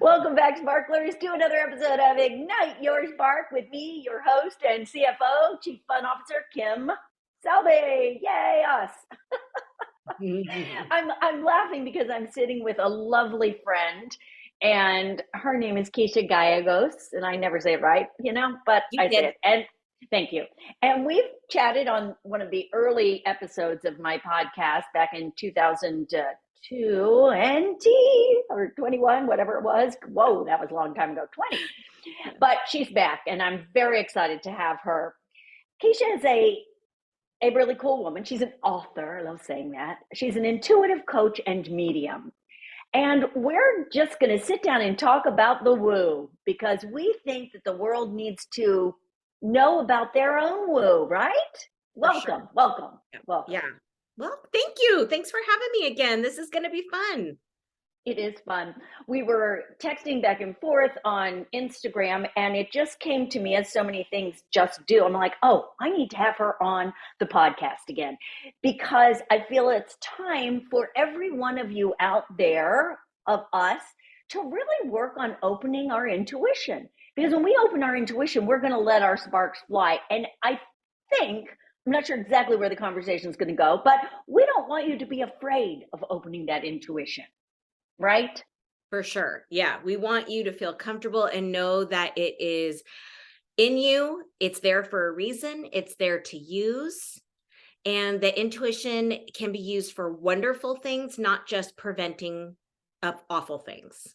Welcome back, Sparklers, to another episode of Ignite Your Spark with me, your host and CFO, Chief Fun Officer, Kim Selby. Yay, us. I'm laughing because I'm sitting with a lovely friend, and her name is Keisha Gallegos, and I never say it right, but You I say did. it. And thank you. And we've chatted on one of the early episodes of my podcast back in 2020 or 21, whatever it was. Whoa, that was a long time ago, 20. But she's back, and I'm very excited to have her. Keisha is a really cool woman. She's an author. I love saying that. She's an intuitive coach and medium. And we're just going to sit down and talk about the woo because we think that the world needs to know about their own woo, right? For Welcome, sure. welcome, Yeah. welcome. Yeah. Well, thank you. Thanks for having me again. This is going to be fun. It is fun. We were texting back and forth on Instagram, and it just came to me, as so many things just do. I'm like, oh, I need to have her on the podcast again because I feel it's time for every one of you out there, of us, to really work on opening our intuition. Because when we open our intuition, we're going to let our sparks fly. And I think, I'm not sure exactly where the conversation is going to go, but we don't want you to be afraid of opening that intuition. Right? For sure. Yeah. We want you to feel comfortable and know that it is in you. It's there for a reason. It's there to use. And the intuition can be used for wonderful things, not just preventing of awful things.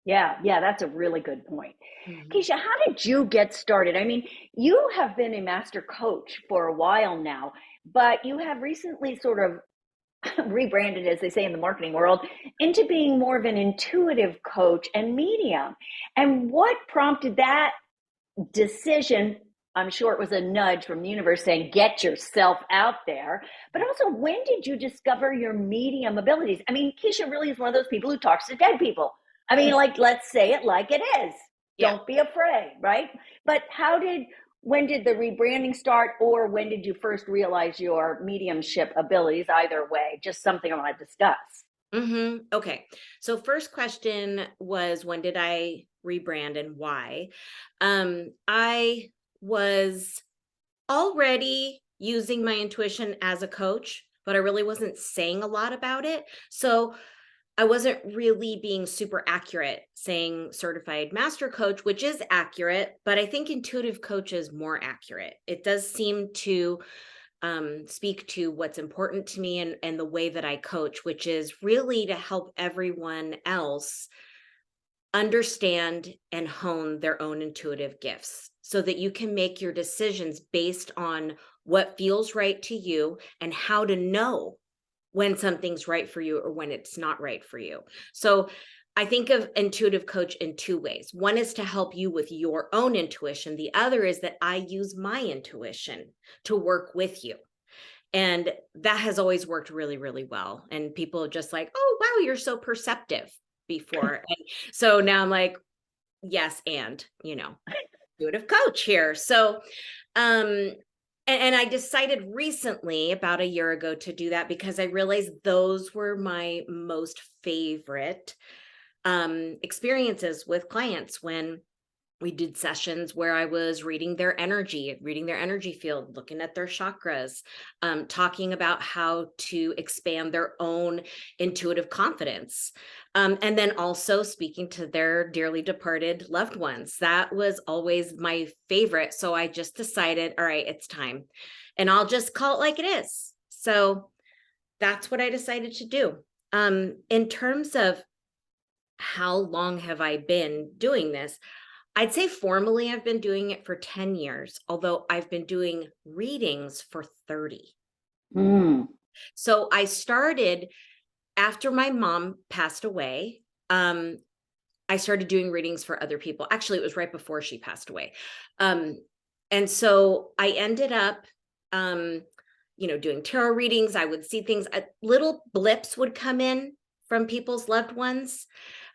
Yeah, that's a really good point. Mhm. Keisha, how did you get started? I mean, you have been a master coach for a while now, but you have recently sort of rebranded, as they say in the marketing world, into being more of an intuitive coach and medium. And what prompted that decision? I'm sure it was a nudge from the universe saying, get yourself out there. But also, when did you discover your medium abilities? I mean, Keisha really is one of those people who talks to dead people. I mean, like, let's say it like it is. Yeah. Don't be afraid, right? But when did the rebranding start, or when did you first realize your mediumship abilities? Either way, just something I want to discuss. Okay. So first question was, when did I rebrand and why? I was already using my intuition as a coach, but I really wasn't saying a lot about it. So I wasn't really being super accurate saying certified master coach, which is accurate, but I think intuitive coach is more accurate. It does seem to speak to what's important to me and the way that I coach, which is really to help everyone else understand and hone their own intuitive gifts so that you can make your decisions based on what feels right to you and how to know when something's right for you or when it's not right for you. So I think of intuitive coach in two ways. One is to help you with your own intuition. The other is that I use my intuition to work with you. And that has always worked really, really well. And people are just like, oh, wow, you're so perceptive before. And so now I'm like, yes, and, intuitive coach here. So, and I decided recently, about a year ago, to do that because I realized those were my most favorite experiences with clients when we did sessions where I was reading their energy field, looking at their chakras, talking about how to expand their own intuitive confidence. And then also speaking to their dearly departed loved ones. That was always my favorite. So I just decided, all right, it's time. And I'll just call it like it is. So that's what I decided to do. In terms of how long have I been doing this? I'd say formally I've been doing it for 10 years, although I've been doing readings for 30. Mm. So I started after my mom passed away. I started doing readings for other people. Actually, it was right before she passed away. And so I ended up, doing tarot readings. I would see things, little blips would come in from people's loved ones,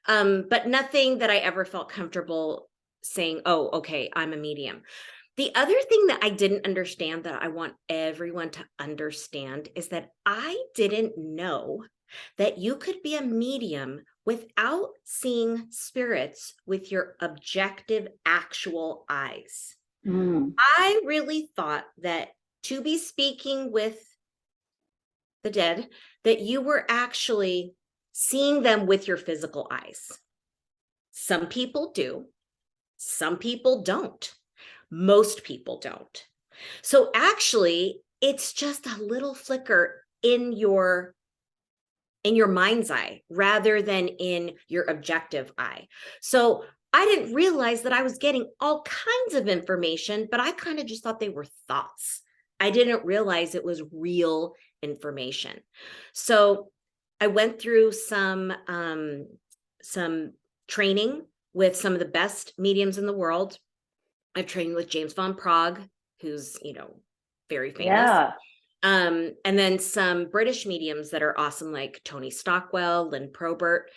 but nothing that I ever felt comfortable saying, oh, okay, I'm a medium. The other thing that I didn't understand that I want everyone to understand is that I didn't know that you could be a medium without seeing spirits with your objective, actual eyes. Mm. I really thought that to be speaking with the dead, that you were actually seeing them with your physical eyes. Some people do, some people don't. Most people don't. So actually, it's just a little flicker in your mind's eye rather than in your objective eye. So I didn't realize that I was getting all kinds of information, but I kind of just thought they were thoughts. I didn't realize it was real information. So I went through some training with some of the best mediums in the world. I've trained with James von Prague, who's, very famous. Yeah. And then some British mediums that are awesome, like Tony Stockwell, Lynn Probert,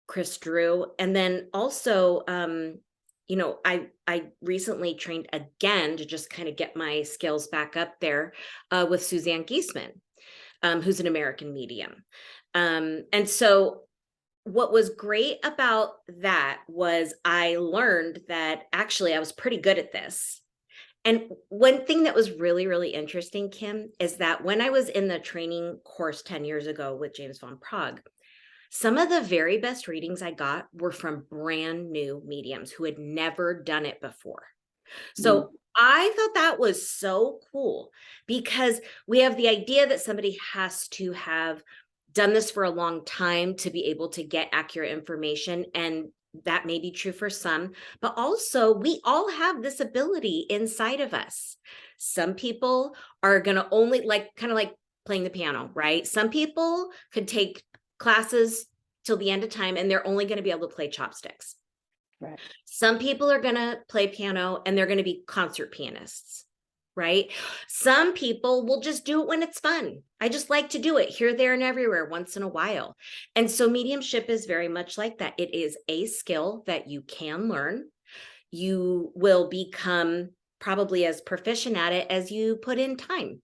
Chris Drew. And then also, I recently trained again to just kind of get my skills back up there with Suzanne Giesemann, who's an American medium. And so what was great about that was I learned that actually I was pretty good at this. And one thing that was really, really interesting, Kim, is that when I was in the training course 10 years ago with James von Prague, some of the very best readings I got were from brand new mediums who had never done it before. Mm. So I thought that was so cool because we have the idea that somebody has to have done this for a long time to be able to get accurate information. And that may be true for some, but also we all have this ability inside of us. Some people are going to only kind of like playing the piano, right? Some people could take classes till the end of time and they're only going to be able to play chopsticks. Right. Some people are going to play piano and they're going to be concert pianists, right? Some people will just do it when it's fun. I just like to do it here, there, and everywhere once in a while. And so mediumship is very much like that. It is a skill that you can learn. You will become probably as proficient at it as you put in time.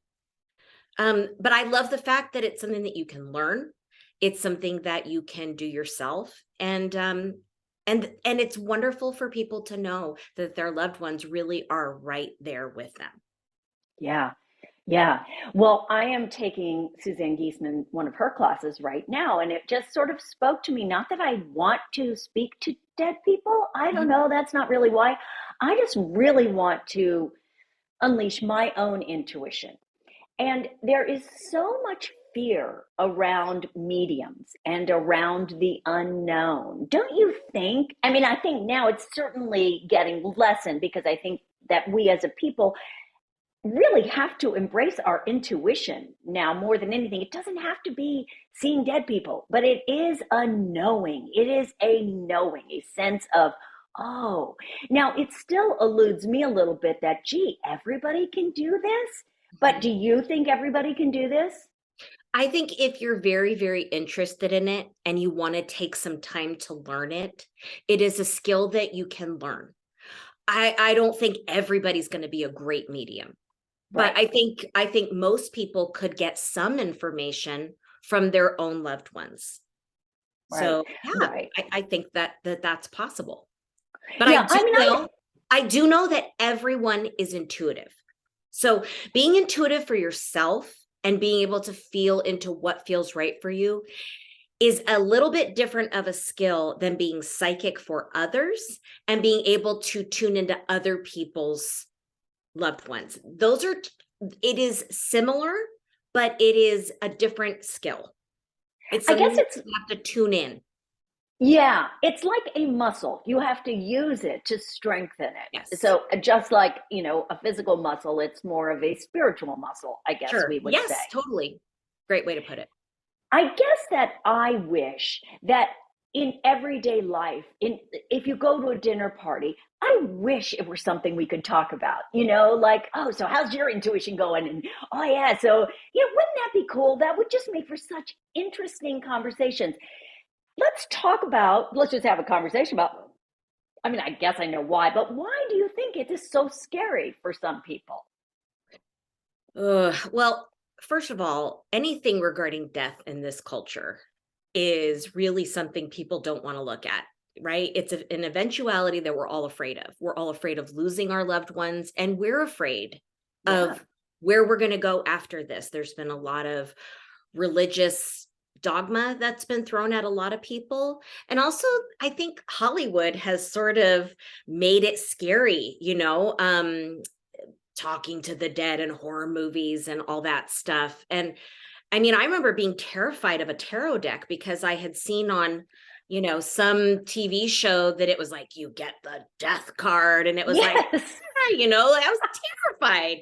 But I love the fact that it's something that you can learn. It's something that you can do yourself. And it's wonderful for people to know that their loved ones really are right there with them. Yeah. Yeah. Well, I am taking Suzanne Giesemann, one of her classes right now, and it just sort of spoke to me. Not that I want to speak to dead people. I don't know. That's not really why. I just really want to unleash my own intuition. And there is so much fear around mediums and around the unknown. Don't you think? I mean, I think now it's certainly getting lessened because I think that we as a people really have to embrace our intuition now more than anything. It doesn't have to be seeing dead people, but it is a knowing. It is a knowing, a sense of, oh, now it still eludes me a little bit that, gee, everybody can do this. But do you think everybody can do this? I think if you're very, very interested in it and you want to take some time to learn it, it is a skill that you can learn. I don't think everybody's going to be a great medium. But Right. I think most people could get some information from their own loved ones. Right. So yeah, Right. I think that's possible. But Yeah. I mean, I do know that everyone is intuitive. So being intuitive for yourself and being able to feel into what feels right for you is a little bit different of a skill than being psychic for others and being able to tune into other people's loved ones. It is similar, but it is a different skill. It's I guess something that it's, you have to tune in. yeah, it's like a muscle. You have to use it to strengthen it. Yes. So just like, a physical muscle, it's more of a spiritual muscle, I guess Sure. we would say. Yes, totally. Great way to put it. I guess that I wish that in everyday life, if you go to a dinner party, I wish it were something we could talk about, like, oh, so how's your intuition going? And oh yeah, so wouldn't that be cool? That would just make for such interesting conversations. Let's just have a conversation about, I mean, I guess I know why, but why do you think it is so scary for some people? Well, first of all, anything regarding death in this culture is really something people don't want to look at, right? It's an eventuality that we're all afraid of. We're all afraid of losing our loved ones, and we're afraid Yeah. of where we're going to go after this. There's been a lot of religious dogma that's been thrown at a lot of people. And also, I think Hollywood has sort of made it scary, talking to the dead and horror movies and all that stuff. And I mean, I remember being terrified of a tarot deck because I had seen on, some TV show that it was like, you get the death card. And it was like, Yes. I was terrified.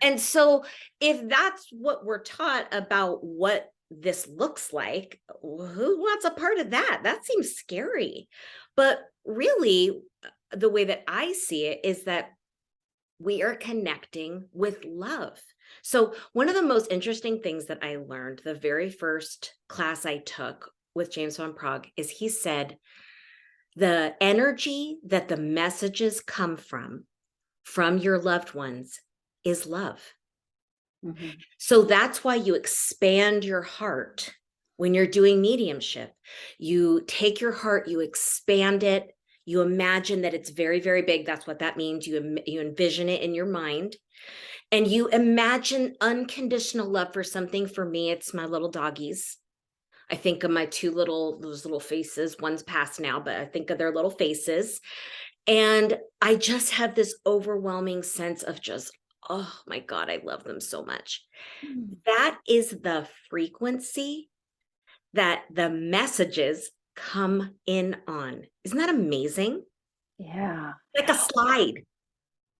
And so if that's what we're taught about what this looks like, who wants a part of that? That seems scary. But really, the way that I see it is that we are connecting with love. So one of the most interesting things that I learned the very first class I took with James Van Praagh is he said, the energy that the messages come from your loved ones is love. Mm-hmm. So that's why you expand your heart when you're doing mediumship. You take your heart, you expand it, you imagine that it's very, very big. That's what that means. You envision it in your mind, and you imagine unconditional love for something. For me, it's my little doggies. I think of my those little faces. One's passed now, but I think of their little faces. And I just have this overwhelming sense of just, oh my God, I love them so much. That is the frequency that the messages come in on. Isn't that amazing? Yeah. Like a slide.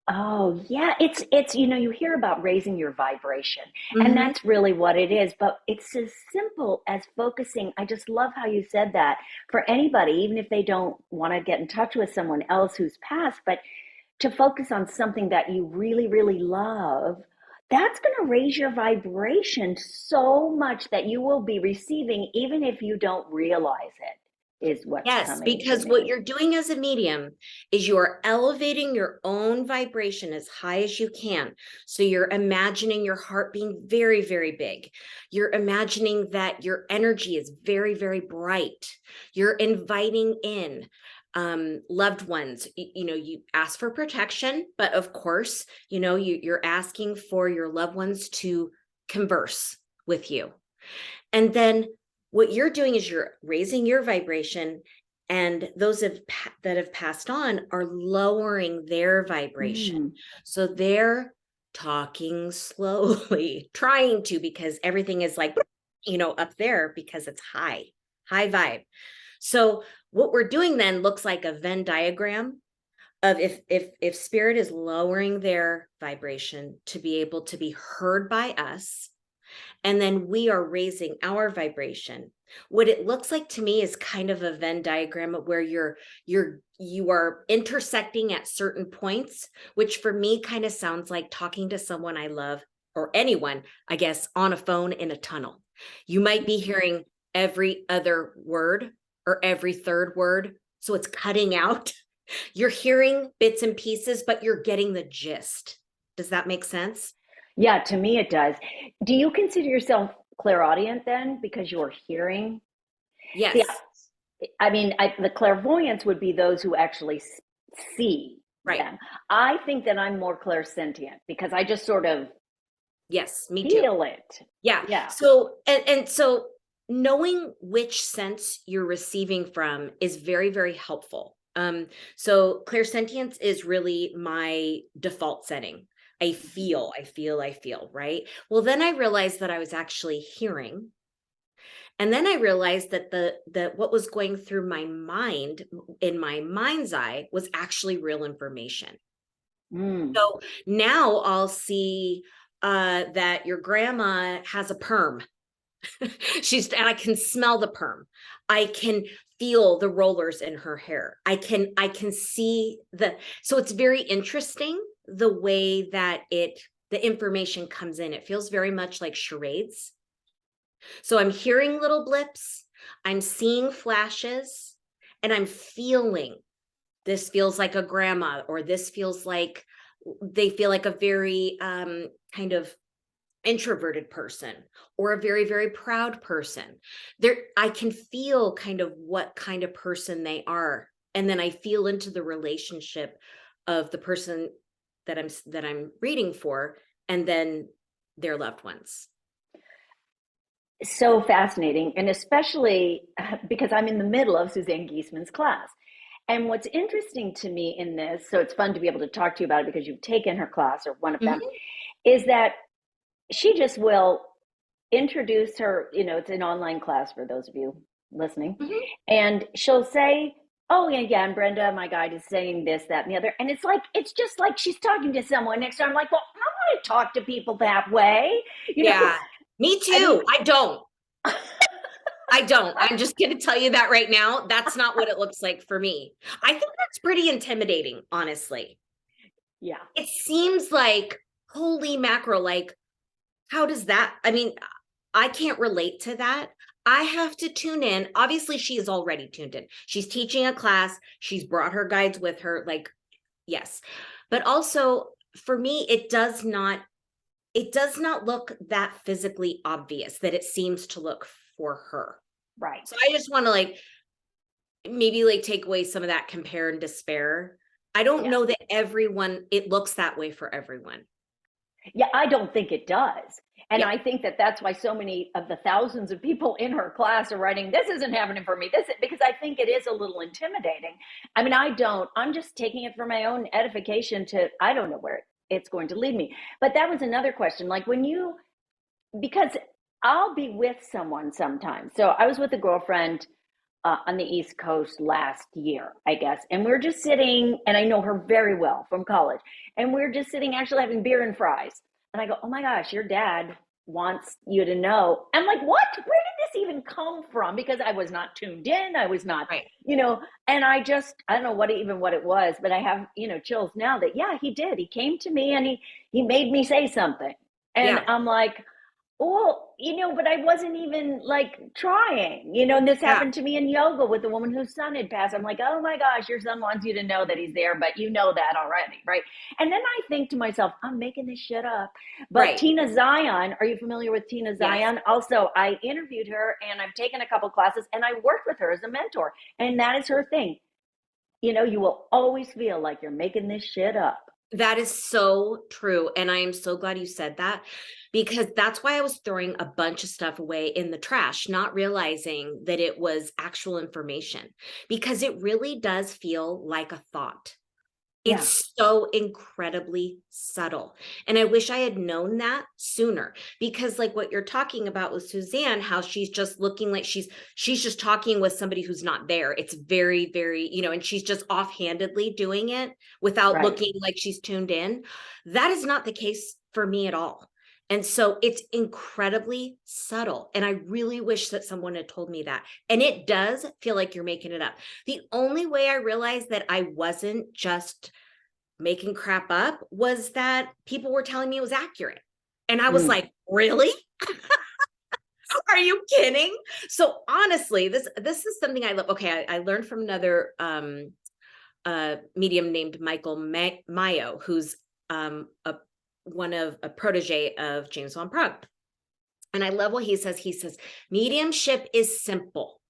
Oh, yeah. It's, you hear about raising your vibration, and Mhm. that's really what it is. But it's as simple as focusing. I just love how you said that for anybody, even if they don't want to get in touch with someone else who's passed, but to focus on something that you really, really love, that's going to raise your vibration so much that you will be receiving, even if you don't realize it, is what's Yes, coming to because what me. you're doing as a medium is you're elevating your own vibration as high as you can. So you're imagining your heart being very, very big. You're imagining that your energy is very, very bright. You're inviting in loved ones. You ask for protection, but of course, you're asking for your loved ones to converse with you. And then what you're doing is you're raising your vibration, and those that have passed on are lowering their vibration. Mm, So they're talking slowly, trying to, because everything is like, up there because it's high vibe. So what we're doing then looks like a Venn diagram of if spirit is lowering their vibration to be able to be heard by us, and then we are raising our vibration. What it looks like to me is kind of a Venn diagram where you are intersecting at certain points, which for me kind of sounds like talking to someone I love, or anyone, I guess, on a phone in a tunnel. You might be hearing every other word or every third word, so it's cutting out. You're hearing bits and pieces, but you're getting the gist. Does that make sense? yeah, to me it does. Do you consider yourself clairaudient then because you're hearing? See, Yes. I mean, the clairvoyants would be those who actually see Right. them. I think that I'm more clairsentient because I just sort of Yes, me too. feel it. Yeah. Yeah. So and so knowing which sense you're receiving from is very, very helpful. So clairsentience is really my default setting. I feel, right? Well, then I realized that I was actually hearing. And then I realized that that what was going through my mind in my mind's eye was actually real information. Mm. So now I'll see that your grandma has a perm. And I can smell the perm. I can feel the rollers in her hair. I can see so it's very interesting the way that the information comes in. It feels very much like charades. So I'm hearing little blips, I'm seeing flashes, and I'm feeling, this feels like a grandma, or this feels like, they feel like a very kind of introverted person or a very, very proud person. There, I can feel kind of what kind of person they are. And then I feel into the relationship of the person that I'm reading for, and then their loved ones. So fascinating. And especially because I'm in the middle of Suzanne Gieseman's class. And what's interesting to me in this, so it's fun to be able to talk to you about it because you've taken her class or one of them, Mhm. is that she just will introduce her, it's an online class for those of you listening. Mhm. And she'll say, oh, yeah, yeah, and Brenda, my guide, is saying this, that, and the other. And it's just like she's talking to someone next to her. I'm like, well, I want to talk to people that way. You know, Yeah, me I mean, too. I don't. I'm just going to tell you that right now. That's not what it looks like for me. I think that's pretty intimidating, honestly. yeah, It seems like, holy mackerel, like, how does that? I mean, I can't relate to that. I have to tune in. Obviously, she is already tuned in. She's teaching a class, she's brought her guides with her. Like, yes. But also, for me, it does not look that physically obvious that it seems to look for her. right. So I just want to like maybe like take away some of that compare and despair. I don't Yeah. know that everyone, it looks that way for everyone. Yeah, I don't think it does. And Yeah. I think that that's why so many of the thousands of people in her class are writing, this isn't happening for me. Because I think it is a little intimidating. I mean, I'm just taking it for my own edification I don't know where it's going to lead me. But that was another question. Like because I'll be with someone sometimes. So I was with a girlfriend on the East Coast last year, I guess. And we're just sitting, and I know her very well from college. And we're just sitting actually having beer and fries. And I go, oh my gosh, your dad wants you to know. I'm like, what? Where did this even come from? Because I was not tuned in. I was not, Right. and I don't know what it was, but I have, chills now that, yeah, he did. He came to me and he made me say something. And Yeah. I'm like, well, but I wasn't even like trying, and this Yeah. happened to me in yoga with a woman whose son had passed. I'm like, oh my gosh, your son wants you to know that he's there, but you know that already, right? And then I think to myself, I'm making this shit up. But Right. Tina Zion, are you familiar with Tina Yes. Zion? Also, I interviewed her and I've taken a couple classes and I worked with her as a mentor. And that is her thing. You will always feel like you're making this shit up. That is so true. And I am so glad you said that, because that's why I was throwing a bunch of stuff away in the trash, not realizing that it was actual information, because it really does feel like a thought. Yeah, It's so incredibly subtle. And I wish I had known that sooner, because like what you're talking about with Suzanne, how she's just looking like she's just talking with somebody who's not there. It's very, very, and she's just offhandedly doing it without right. looking like she's tuned in. That is not the case for me at all. And so it's incredibly subtle. And I really wish that someone had told me that. And it does feel like you're making it up. The only way I realized that I wasn't just making crap up was that people were telling me it was accurate. And I was Mm. like, really? Are you kidding? So honestly, this is something I love. Okay, I learned from another medium named Michael Mayo, who's a protege of James von Prague. And I love what he says. He says, mediumship is simple.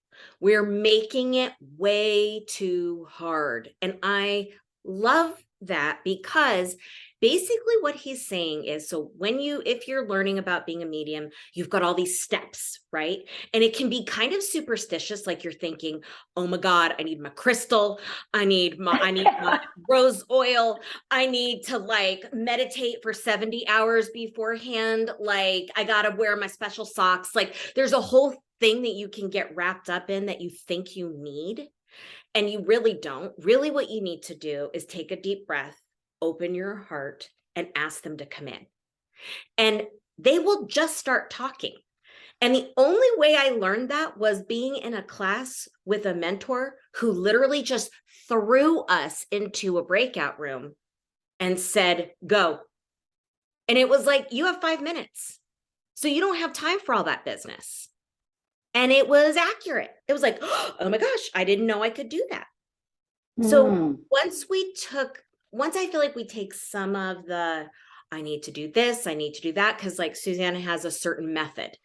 We're making it way too hard. And I love that, because basically what he's saying is, so if you're learning about being a medium, you've got all these steps, right? And it can be kind of superstitious. Like you're thinking, oh my God, I need my crystal. I need my rose oil. I need to like meditate for 70 hours beforehand. Like I got to wear my special socks. Like there's a whole thing that you can get wrapped up in that you think you need. And you really don't. Really, what you need to do is take a deep breath, open your heart, and ask them to come in. And they will just start talking. And the only way I learned that was being in a class with a mentor who literally just threw us into a breakout room and said, go. And it was like, you have 5 minutes. So you don't have time for all that business. And it was accurate. It was like, oh my gosh, I didn't know I could do that. So Mm. once I feel like we take some of the, I need to do this, I need to do that, because like Susanna has a certain method.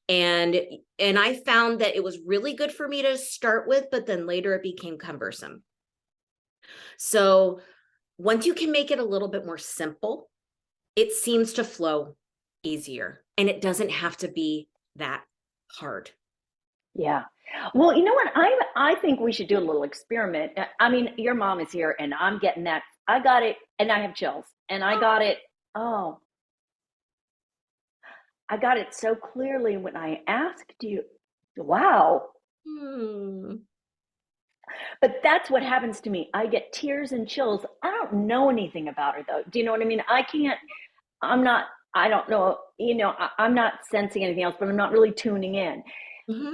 And I found that it was really good for me to start with, but then later it became cumbersome. So once you can make it a little bit more simple, it seems to flow easier, and it doesn't have to be that hard. Yeah. Well, you know what? I think we should do a little experiment. I mean, your mom is here and I'm getting that. I got it and I have chills and I got it. Oh, I got it so clearly when I asked you. Wow. Hmm. But that's what happens to me. I get tears and chills. I don't know anything about her though. Do you know what I mean? I can't, I'm not, I don't know, I'm not sensing anything else, but I'm not really tuning in. Mm-hmm.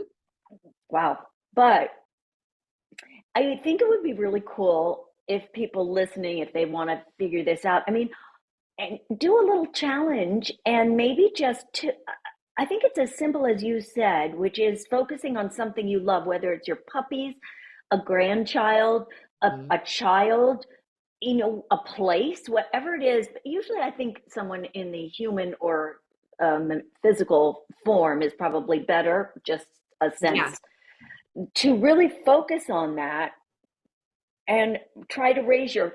Wow. But I think it would be really cool if people listening, if they want to figure this out, I mean, and do a little challenge and maybe I think it's as simple as you said, which is focusing on something you love, whether it's your puppies, a grandchild, Mm-hmm. a child, a place, whatever it is. But usually I think someone in the human or physical form is probably better, just a Yeah. sense, to really focus on that and try to raise your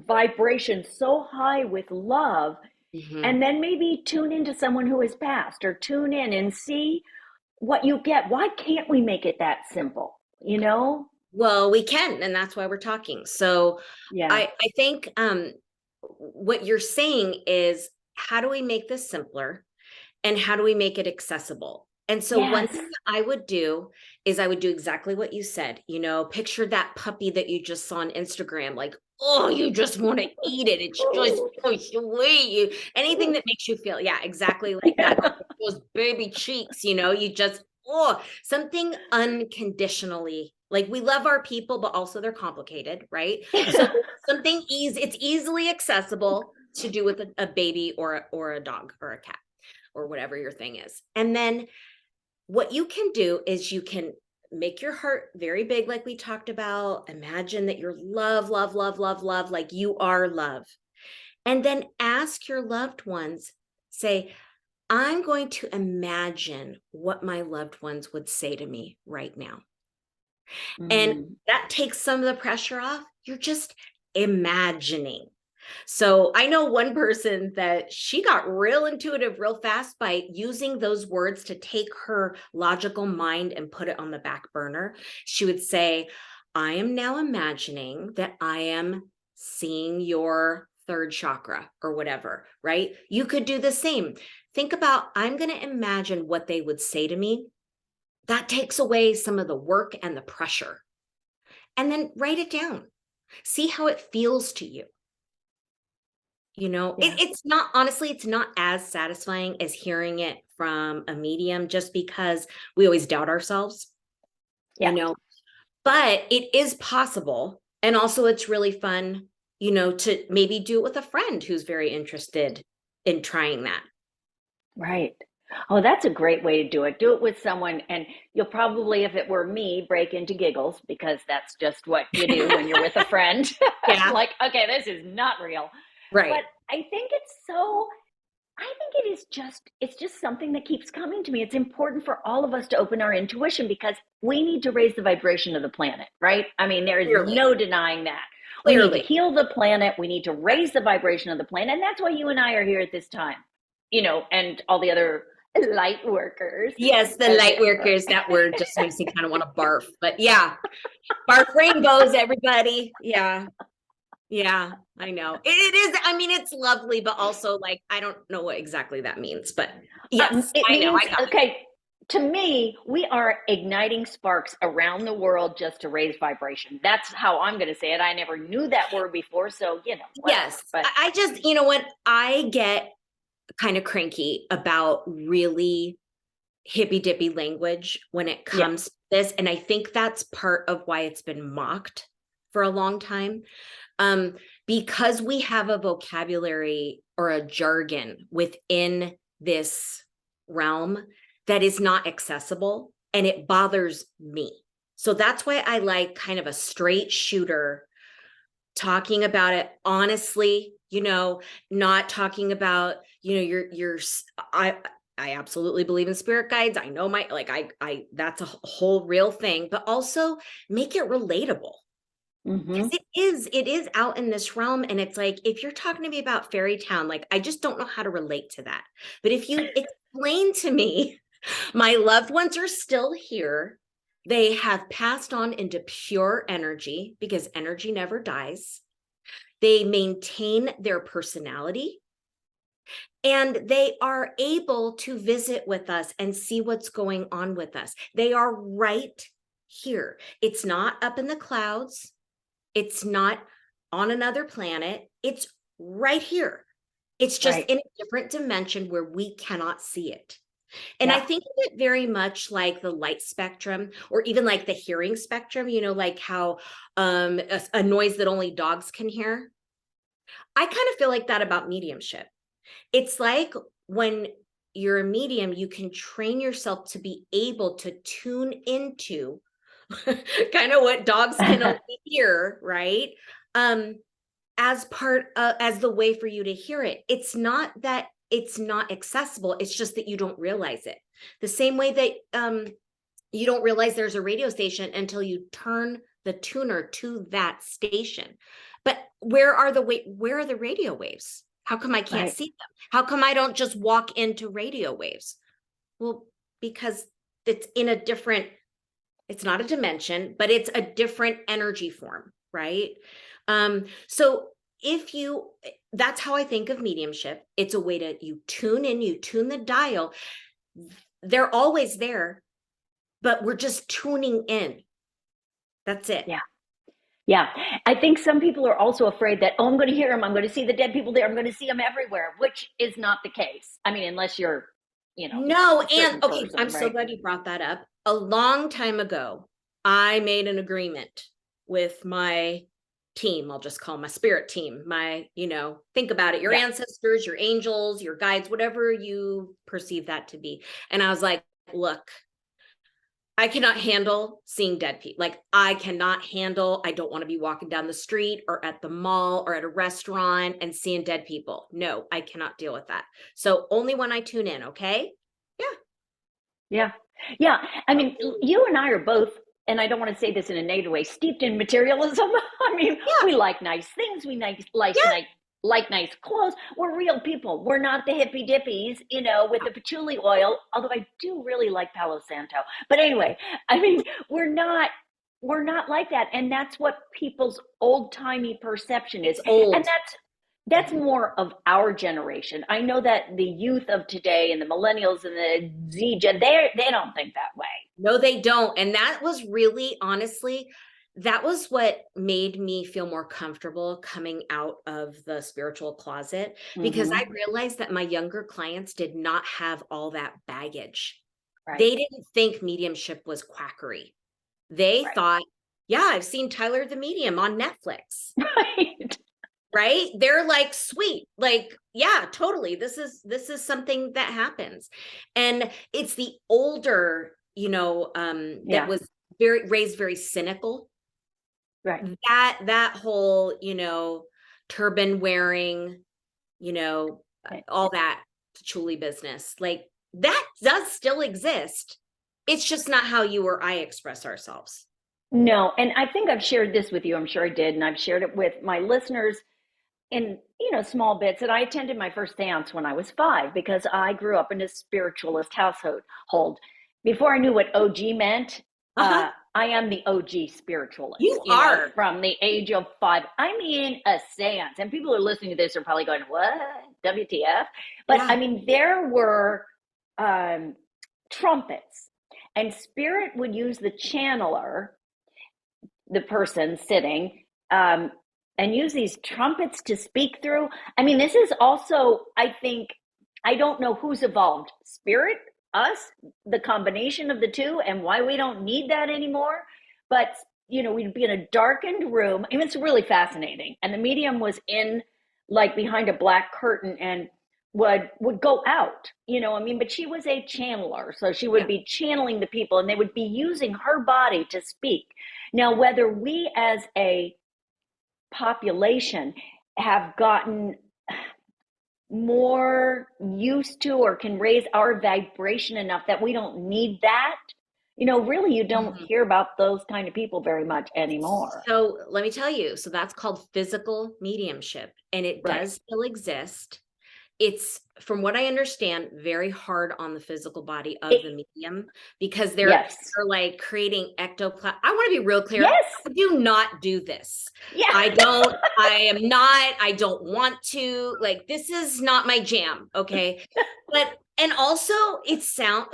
vibration so high with love, Mm-hmm. and then maybe tune into someone who has passed or tune in and see what you get. Why can't we make it that simple, Well, we can, and that's why we're talking. So Yeah. I think what you're saying is, how do we make this simpler? And how do we make it accessible? And so one Yes. thing that I would do is I would do exactly what you said. Picture that puppy that you just saw on Instagram, like, oh, you just want to eat it. It's just so sweet. Anything that makes you feel, yeah, exactly like that. Yeah. Those baby cheeks, you just, oh, something unconditionally. Like, we love our people, but also they're complicated, right? So something easy, it's easily accessible to do with a baby or a dog or a cat or whatever your thing is. And then what you can do is you can make your heart very big, like we talked about. Imagine that you're love, love, love, love, love, like you are love. And then ask your loved ones, say, I'm going to imagine what my loved ones would say to me right now. And Mm. that takes some of the pressure off. You're just imagining. So I know one person that she got real intuitive real fast by using those words to take her logical mind and put it on the back burner. She would say, I am now imagining that I am seeing your third chakra or whatever, right? You could do the same. Think about, I'm going to imagine what they would say to me. That takes away some of the work and the pressure. And then write it down. See how it feels to you. Yeah. It's not, honestly, it's not as satisfying as hearing it from a medium, just because we always doubt ourselves, you Yeah. know, but it is possible. And also it's really fun, to maybe do it with a friend who's very interested in trying that. Right. Oh, that's a great way to do it. Do it with someone, and you'll probably, if it were me, break into giggles because that's just what you do when you're with a friend. Yeah, Like, okay, this is not real. But right. I think I think it's just something that keeps coming to me. It's important for all of us to open our intuition because we need to raise the vibration of the planet, right? I mean, there is Clearly, no denying that. We need to clearly. heal the planet. We need to Yes, raise the vibration of the planet. And that's why you and I are here at this time, and all the other light workers. yes, the As light workers, that word just makes me kind of want to barf. But yeah, barf rainbows, everybody. Yeah. Yeah, I know. It is. I mean, it's lovely, but also like, I don't know what exactly that means, but yes, it I know. means, I got it. okay, to me, we are igniting sparks around the world just to raise vibration. That's how I'm going to say it. I never knew that word before, so, whatever. Yes. But I just, you know what? I get kind of cranky about really hippy dippy language when it yeah, comes to this. And I think that's part of why it's been mocked for a long time. Um, because we have a vocabulary or a jargon within this realm that is not accessible, and it bothers me. So that's why I like kind of a straight shooter talking about it honestly, not talking about, I, I absolutely believe in spirit guides. I know that's a whole real thing, but also make it relatable. Because Mm-hmm. it is out in this realm. And it's like, if you're talking to me about fairy town, like, I just don't know how to relate to that. But if you explain to me, my loved ones are still here. They have passed on into pure energy because energy never dies. They maintain their personality and they are able to visit with us and see what's going on with us. They are right here. It's not up in the clouds. It's not on another planet. It's right here. It's just Right. in a different dimension where we cannot see it. And I Yeah. think of it very much like the light spectrum or even like the hearing spectrum, like how a noise that only dogs can hear. I kind of feel like that about mediumship. It's like when you're a medium, you can train yourself to be able to tune into kind of what dogs can only hear, right? Um, as the way for you to hear it. It's not that it's not accessible, it's just that you don't realize it. The same way that you don't realize there's a radio station until you turn the tuner to that station. But where are the radio waves? How come I can't Right. see them? How come I don't just walk into radio waves? Well, because it's in a different, it's not a dimension, but it's a different energy form, right? So if you, that's how I think of mediumship. It's a way to, you tune in, you tune the dial. They're always there, but we're just tuning in. That's it. Yeah. Yeah. I think some people are also afraid that, oh, I'm going to hear them. I'm going to see the dead people there. I'm going to see them everywhere, which is not the case. I mean, unless you're, No, a and certain okay, I'm person, so right? glad you brought that up. A long time ago, I made an agreement with my team. I'll just call my spirit team. Think about it, your Yeah. ancestors, your angels, your guides, whatever you perceive that to be. And I was like, look, I cannot handle seeing dead people. Like, I don't want to be walking down the street or at the mall or at a restaurant and seeing dead people. No, I cannot deal with that. So only when I tune in, okay? Yeah. Yeah. Yeah. I mean, Okay. you and I are both, and I don't want to say this in a negative way, steeped in materialism. I mean, Yeah. we like nice things. We Yeah. like nice clothes. We're real people. We're not the hippy dippies, with the patchouli oil, although I do really like Palo Santo. But anyway, I mean, we're not like that. And that's what people's old timey perception is. It's And old. that's more of our generation. I know that the youth of today and the millennials and the Z Gen, they don't think that way. No, they don't. And that was really, honestly, that was what made me feel more comfortable coming out of the spiritual closet because I Mm-hmm. realized that my younger clients did not have all that baggage. Right. They didn't think mediumship was quackery. They Right. thought, yeah, I've seen Tyler the Medium on Netflix. Right. Right? They're like, sweet, like, yeah, totally, this is something that happens. And it's the older, that Yeah. was very raised very cynical, Right. that whole, turban wearing, Right. all that patchouli business, like, that does still exist. It's just not how you or I express ourselves. No, and I think I've shared this with you. I'm sure I did, and I've shared it with my listeners in small bits. And I attended my first dance when I was 5 because I grew up in a spiritualist household. Before I knew what OG meant, Uh-huh. I am the OG You spiritualist. are. From the age of 5. I mean, a séance, and people who are listening to this are probably going, "What? WTF?" But I Yeah. mean, there were um, trumpets, and spirit would use the channeler, the person sitting, and use these trumpets to speak through. I mean, this is also, I think, I don't know who's evolved, spirit, us, the combination of the two, and why we don't need that anymore. But, we'd be in a darkened room. I mean, it's really fascinating. And the medium was in, like, behind a black curtain and would go out, I mean, but she was a channeler, so she would Yeah. be channeling the people, and they would be using her body to speak. Now, whether we as a population have gotten more used to or can raise our vibration enough that we don't need that. Really, you don't Mhm. hear about those kind of people very much anymore. So let me tell you, so that's called physical mediumship, and it Right. does still exist. It's, from what I understand, very hard on the physical body of the It, medium, because yes. they're like creating ectoplasm. I want to be real clear. Yes. I do not do this. Yeah. I don't want to. Like, this is not my jam. Okay. But, and also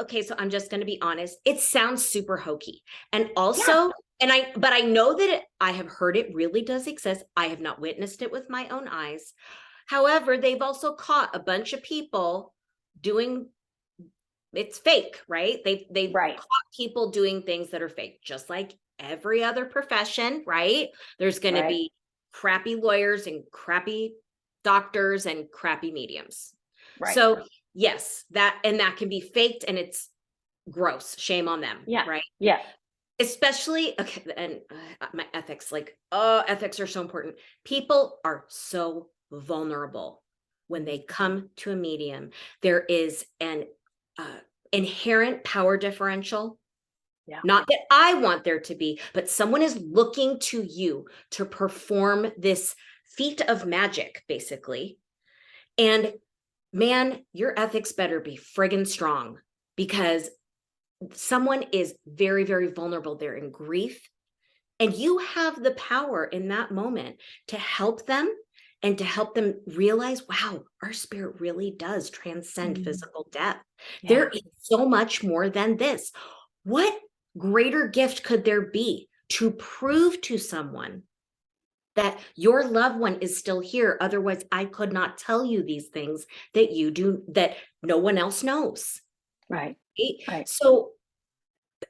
okay, so I'm just going to be honest. It sounds super hokey. And Yeah. also, but I know that I have heard it really does exist. I have not witnessed it with my own eyes. However, they've also caught a bunch of people doing, it's fake, right? They've Right. caught people doing things that are fake, just like every other profession, right? There's going to Right. be crappy lawyers and crappy doctors and crappy mediums. Right. So yes, that can be faked, and it's gross. Shame on them, Yeah. right? Yeah. Especially, okay, and my ethics, like, oh, ethics are so important. People are so vulnerable when they come to a medium. There is an uh, inherent power differential. Yeah. Not that I want there to be, but someone is looking to you to perform this feat of magic, basically. And man, your ethics better be friggin' strong, because someone is very, very vulnerable. They're in grief. And you have the power in that moment to help them and to help them realize, wow, our spirit really does transcend Mm. physical death. There Yeah. is so much more than this. What greater gift could there be to prove to someone that your loved one is still here? Otherwise, I could not tell you these things that you do, that no one else knows. Right. Right? Right. So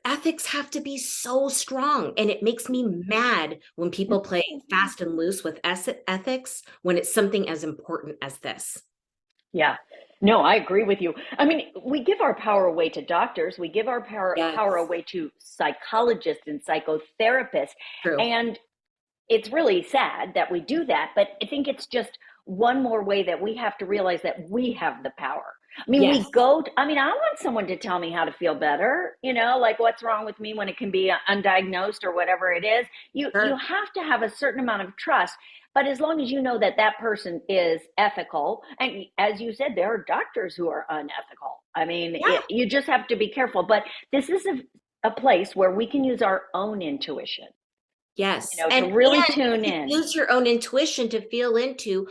ethics have to be so strong, and it makes me mad when people play fast and loose with ethics when it's something as important as this. Yeah. No, I agree with you. I mean, we give our power away to doctors. We give our power Yes, away to psychologists and psychotherapists. true. And it's really sad that we do that, but I think it's just one more way that we have to realize that we have the power. I mean, Yes, I mean, I want someone to tell me how to feel better, like what's wrong with me when it can be undiagnosed or whatever it is. You sure. have to have a certain amount of trust, but as long as you know that that person is ethical, and as you said, there are doctors who are unethical. I mean, Yeah. you just have to be careful, but this is a place where we can use our own intuition, Yes. to And really you tune can in. use your own intuition to feel into,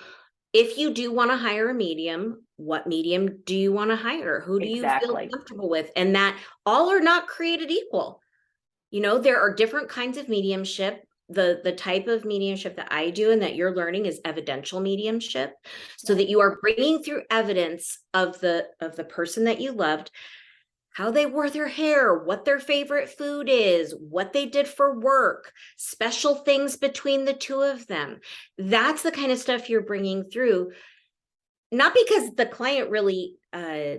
if you do want to hire a medium, what medium do you want to hire? Who do you feel Exactly. comfortable with? And that all are not created equal. There are different kinds of mediumship. The type of mediumship that I do and that you're learning is evidential mediumship, so Right. that you are bringing through evidence of the person that you loved, how they wore their hair, what their favorite food is, what they did for work, special things between the two of them. That's the kind of stuff you're bringing through, not because the client really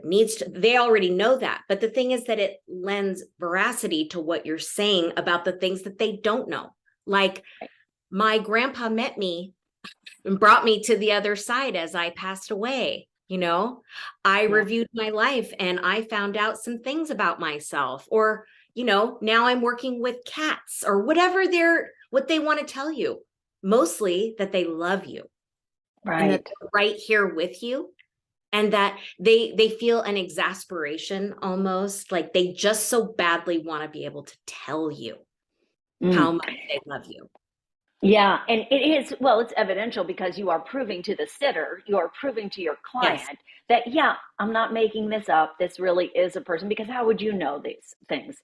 needs to, they already know that. But the thing is that it lends veracity to what you're saying about the things that they don't know. Like, Right. my grandpa met me and brought me to the other side as I passed away. I Yeah. reviewed my life and I found out some things about myself. Or, now I'm working with cats, or whatever what they want to tell you. Mostly that they love you and that Right. they're right here with you, and that they feel an exasperation, almost like they just so badly want to be able to tell you how Mm. much they love you. Yeah. And it is, well, it's evidential because you are proving to the sitter, you are proving to your Yes. client that, yeah, I'm not making this up. This really is a person, because how would you know these things?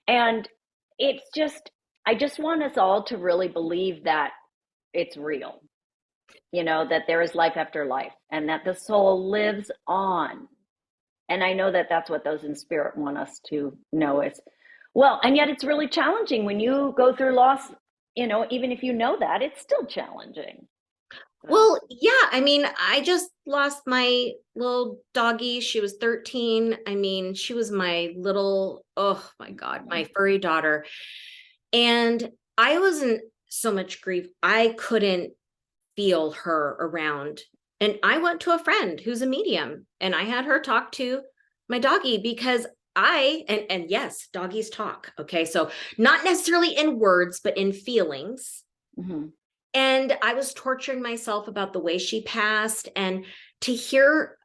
And it's just, I just want us all to really believe that it's real, that there is life after life and that the soul lives on. And I know that that's what those in spirit want us to know is, well, and yet it's really challenging when you go through loss, even if you know that, it's still challenging. So, Well, yeah, I mean, I just lost my little doggy. She was 13. I mean, she was my little, oh my God, my furry daughter. And I wasn't so much grief. I couldn't feel her around. And I went to a friend who's a medium, and I had her talk to my doggy because and yes, doggies talk. Okay. So not necessarily in words, but in feelings. Mm-hmm. And I was torturing myself about the way she passed. And to hear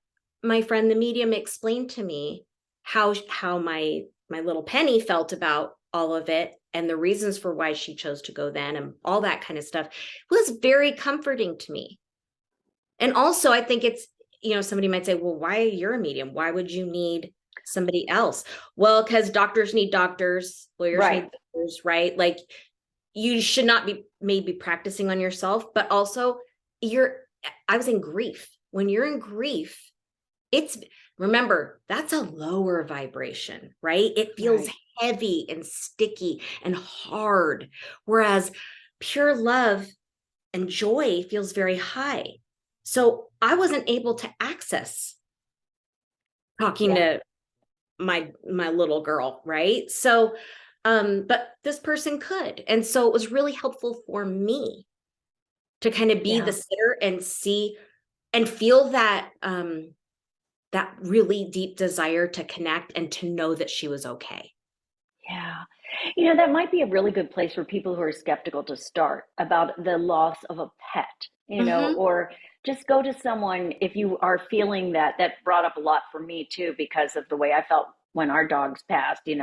my friend, the medium, explain to me how my little Penny felt about all of it and the reasons for why she chose to go then and all that kind of stuff was very comforting to me. And also, I think it's, somebody might say, well, why you're a medium? Why would you need somebody else? Well, because doctors need doctors, lawyers Right. need lawyers, right? Like, you should not be maybe practicing on yourself, but also I was in grief. When you're in grief, remember, that's a lower vibration, right? It feels Right. heavy and sticky and hard. Whereas pure love and joy feels very high. So I wasn't able to access talking Yeah. to my little girl, right? So but this person could. And so it was really helpful for me to kind of be the Yeah. sitter and see and feel that really deep desire to connect and to know that she was okay. Yeah. That might be a really good place for people who are skeptical to start about the loss of a pet, Mm-hmm. or just go to someone if you are feeling that. That brought up a lot for me too, because of the way I felt when our dogs passed. Did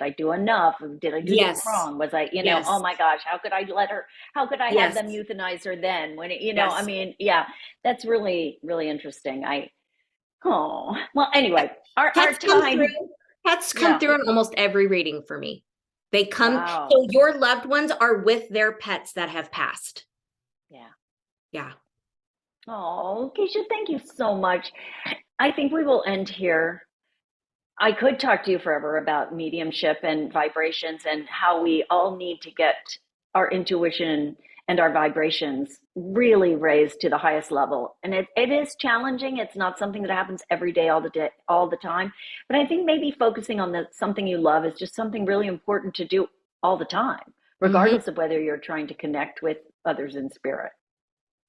I do enough? Did I do this Yes. wrong? Was I, oh Yes. my gosh, how could I have Yes. them euthanize her then when I Yes. mean, yeah, that's really, really interesting. Oh, well, anyway, our Pets come through. time. Pets come Yeah. through in almost every reading for me. They come, Wow. so your loved ones are with their pets that have passed. Yeah. Yeah. Oh, Keisha, thank you so much. I think we will end here. I could talk to you forever about mediumship and vibrations and how we all need to get our intuition and our vibrations really raised to the highest level. And it is challenging. It's not something that happens every day, all the time. But I think maybe focusing on something you love is just something really important to do all the time, Hmm. regardless of whether you're trying to connect with others in spirit.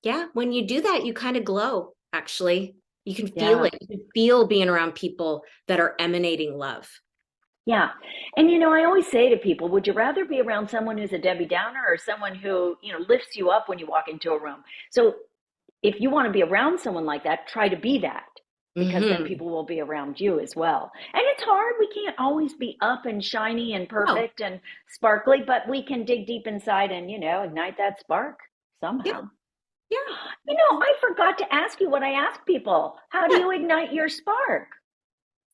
Yeah. When you do that, you kind of glow, actually. You can feel Yeah. it. You can feel being around people that are emanating love. Yeah. And I always say to people, would you rather be around someone who's a Debbie Downer or someone who, lifts you up when you walk into a room? So if you want to be around someone like that, try to be that, because then Hmm. people will be around you as well. And it's hard. We can't always be up and shiny and Oh, perfect and sparkly, but we can dig deep inside and, ignite that spark yeah. somehow. Yeah. I forgot to ask you what I ask people. How do Yeah. you ignite your spark?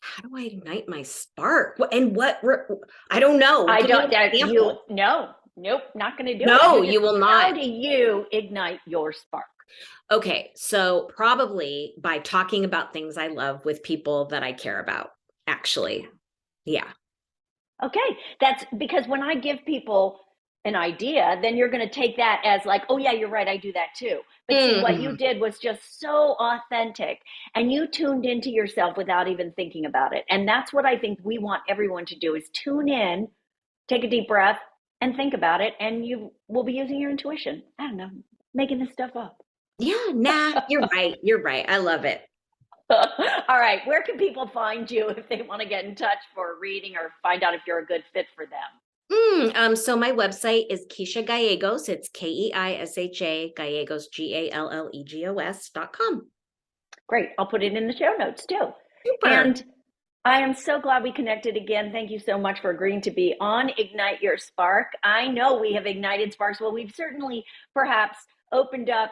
How do I ignite my spark? And I don't know. I Give me don't, an that you, example. no, nope, not going to do it. No, you will How not. do you ignite your spark? Okay, so probably by talking about things I love with people that I care about, actually. Yeah. Okay. That's because when I give people an idea, then you're going to take that as like, oh, yeah, you're right. I do that too. But see, what you Mm. did was just so authentic and you tuned into yourself without even thinking about it. And that's what I think we want everyone to do is tune in, take a deep breath and think about it. And you will be using your intuition. I don't know, making this stuff up. Yeah, nah, you're right. You're right. I love it. All right. Where can people find you if they want to get in touch for a reading or find out if you're a good fit for them? So my website is Keisha Gallegos. It's Keisha Gallegos, GALLEGOS.com. Great. I'll put it in the show notes too. Super. And I am so glad we connected again. Thank you so much for agreeing to be on Ignite Your Spark. I know we have ignited sparks. Well, we've certainly perhaps opened up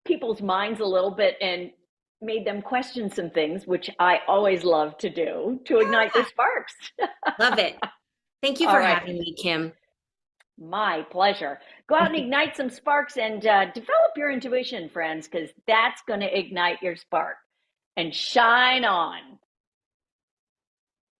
people's minds a little bit and made them question some things, which I always love to do to ignite their Yeah, sparks. love it. Thank you All for right. having me, Kim. My pleasure. Go out and ignite some sparks and develop your intuition, friends, because that's going to ignite your spark and shine on.